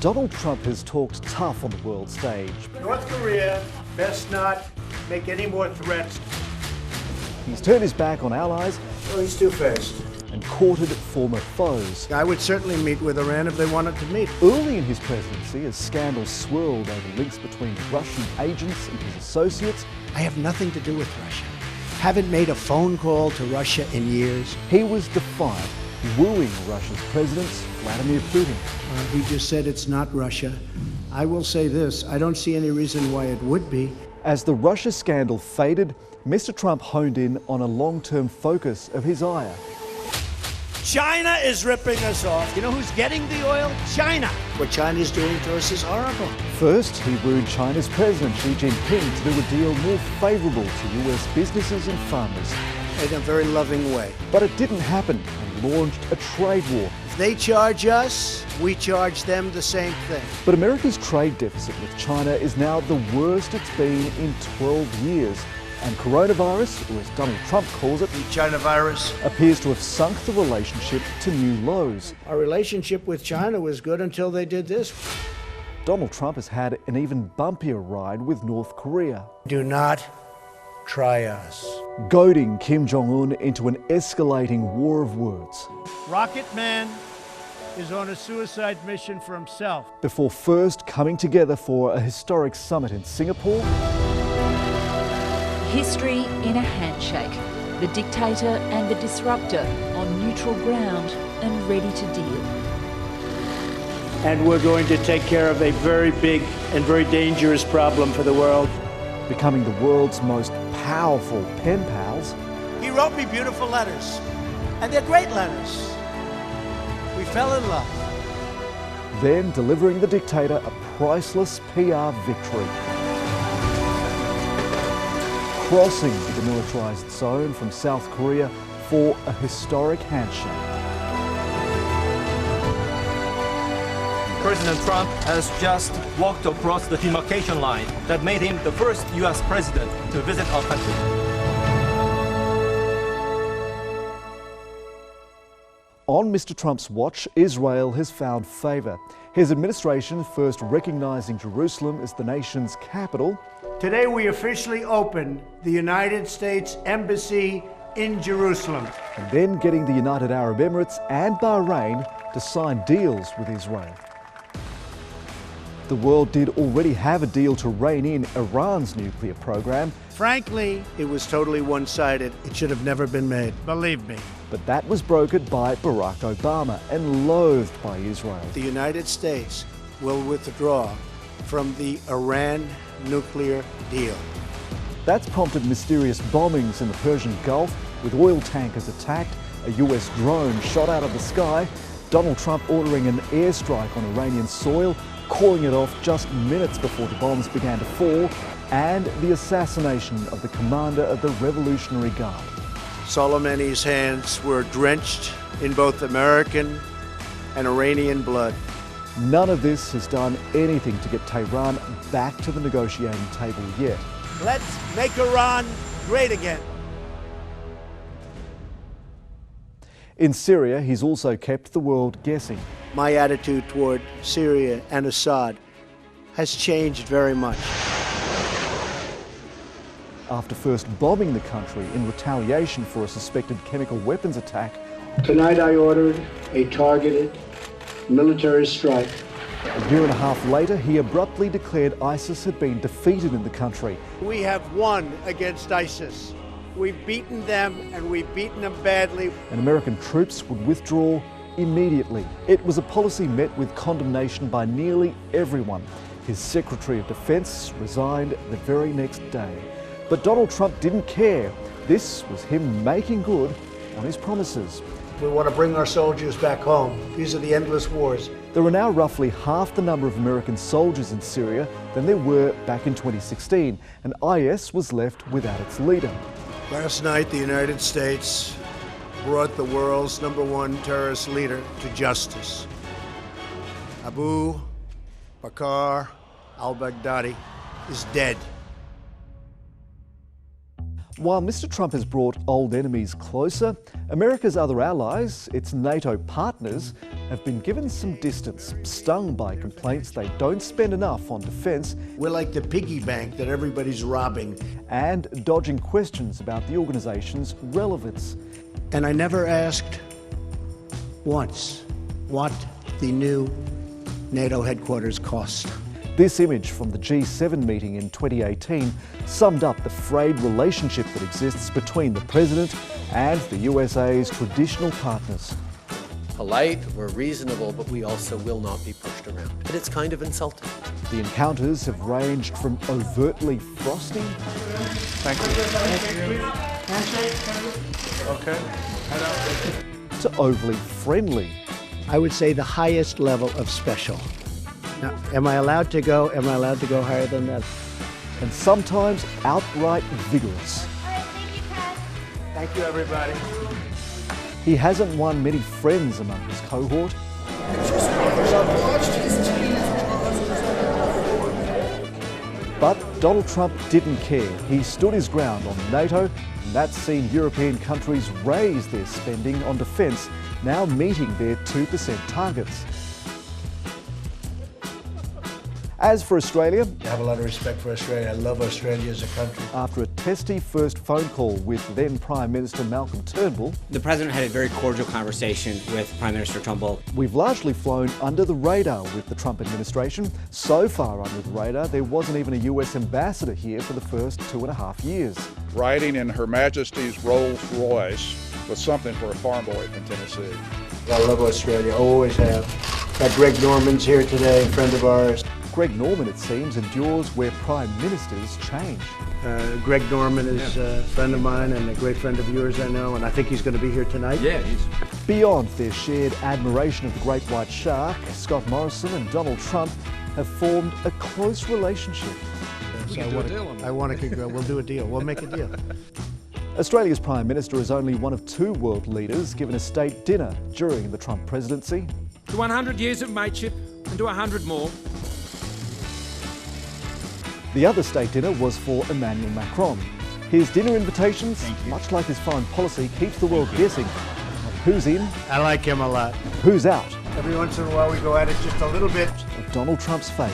Donald Trump has talked tough on the world stage. North Korea best not make any more threats. He's turned his back on allies. Oh, he's two-faced. And courted former foes. I would certainly meet with Iran if they wanted to meet. Early in his presidency, as scandals swirled over links between Russian agents and his associates, I have nothing to do with Russia. Haven't made a phone call to Russia in years. he was defiant, wooing Russia's president, Vladimir Putin. He just said it's not Russia. I will say this, I don't see any reason why it would be. As the Russia scandal faded, Mr. Trump honed in on a long-term focus of his ire. China is ripping us off. You know who's getting the oil? China. What China's doing to us is horrible. First, he wooed China's President Xi Jinping to do a deal more favourable to US businesses and farmers. In a very loving way. But it didn't happen and launched a trade war. If they charge us, we charge them the same thing. But America's trade deficit with China is now the worst it's been in 12 years. And coronavirus, or as Donald Trump calls it, The China virus. appears to have sunk the relationship to new lows. Our relationship with China was good until they did this. Donald Trump has had an even bumpier ride with North Korea, Do not try us. goading Kim Jong-un into an escalating war of words, Rocket Man is on a suicide mission for himself. before first coming together for a historic summit in Singapore. History in a handshake. The dictator and the disruptor on neutral ground and ready to deal. And we're going to take care of a very big and very dangerous problem for the world. Becoming the world's most powerful pen pals, He wrote me beautiful letters, and they're great letters. We fell in love. then delivering the dictator a priceless PR victory. Crossing the demilitarized zone from South Korea for a historic handshake. President Trump has just walked across the demarcation line that made him the first U.S. president to visit our country. On Mr. Trump's watch, Israel has found favour. His administration first recognising Jerusalem as the nation's capital. Today we officially opened the United States Embassy in Jerusalem. And then getting the United Arab Emirates and Bahrain to sign deals with Israel. The world did already have a deal to rein in Iran's nuclear program, Frankly, it was totally one-sided. It should have never been made. Believe me. but that was brokered by Barack Obama and loathed by Israel. The United States will withdraw from the Iran nuclear deal. That's prompted mysterious bombings in the Persian Gulf, with oil tankers attacked, a US drone shot out of the sky, Donald Trump ordering an airstrike on Iranian soil, calling it off just minutes before the bombs began to fall, and the assassination of the commander of the Revolutionary Guard. Soleimani's hands were drenched in both American and Iranian blood. None of this has done anything to get Tehran back to the negotiating table yet. Let's make Iran great again. In Syria, he's also kept the world guessing. My attitude toward Syria and Assad has changed very much. After first bombing the country in retaliation for a suspected chemical weapons attack, Tonight I ordered a targeted military strike. a year and a half later, he abruptly declared ISIS had been defeated in the country. We have won against ISIS. We've beaten them, and we've beaten them badly. And American troops would withdraw immediately. It was a policy met with condemnation by nearly everyone. His Secretary of Defense resigned the very next day. But Donald Trump didn't care. This was him making good on his promises. We want to bring our soldiers back home. These are the endless wars. There are now roughly half the number of American soldiers in Syria than there were back in 2016, and IS was left without its leader. Last night, the United States brought the world's #1 terrorist leader to justice. Abu Bakr al-Baghdadi is dead. While Mr. Trump has brought old enemies closer, America's other allies, its NATO partners, have been given some distance, stung by complaints they don't spend enough on defence. We're like the piggy bank that everybody's robbing. And dodging questions about the organisation's relevance. And I never asked once what the new NATO headquarters cost. This image from the G7 meeting in 2018 summed up the frayed relationship that exists between the President and the USA's traditional partners. Polite, we're reasonable, but we also will not be pushed around. And it's kind of insulting. The encounters have ranged from overtly frosty to overly friendly. I would say the highest level of special. Now, am I allowed to go? Am I allowed to go higher than that? And sometimes outright vigorous. Thank you, everybody. He hasn't won many friends among his cohort. But Donald Trump didn't care. He stood his ground on NATO, and that's seen European countries raise their spending on defence, now meeting their 2% targets. As for Australia, I have a lot of respect for Australia. I love Australia as a country. after a testy first phone call with then Prime Minister Malcolm Turnbull, The President had a very cordial conversation with Prime Minister Turnbull. we've largely flown under the radar with the Trump administration. So far under the radar, there wasn't even a US ambassador here for the first 2.5 years. Riding in Her Majesty's Rolls Royce was something for a farm boy from Tennessee. I love Australia, always have. Got Greg Norman's here today, a friend of ours. Greg Norman, it seems, endures where prime ministers change. Greg Norman is a friend of mine and a great friend of yours, I know, and I think he's going to be here tonight. Yeah, he's Beyond their shared admiration of the great white shark, Scott Morrison and Donald Trump have formed a close relationship. So I want to go. We'll do a deal. We'll make a deal. Australia's Prime Minister is only one of 2 world leaders given a state dinner during the Trump presidency. To 100 years of mateship and to 100 more. The other state dinner was for Emmanuel Macron. His dinner invitations, much like his foreign policy, keeps the world guessing on who's in, I like him a lot. who's out Every once in a while we go at it just a little bit. of Donald Trump's favour.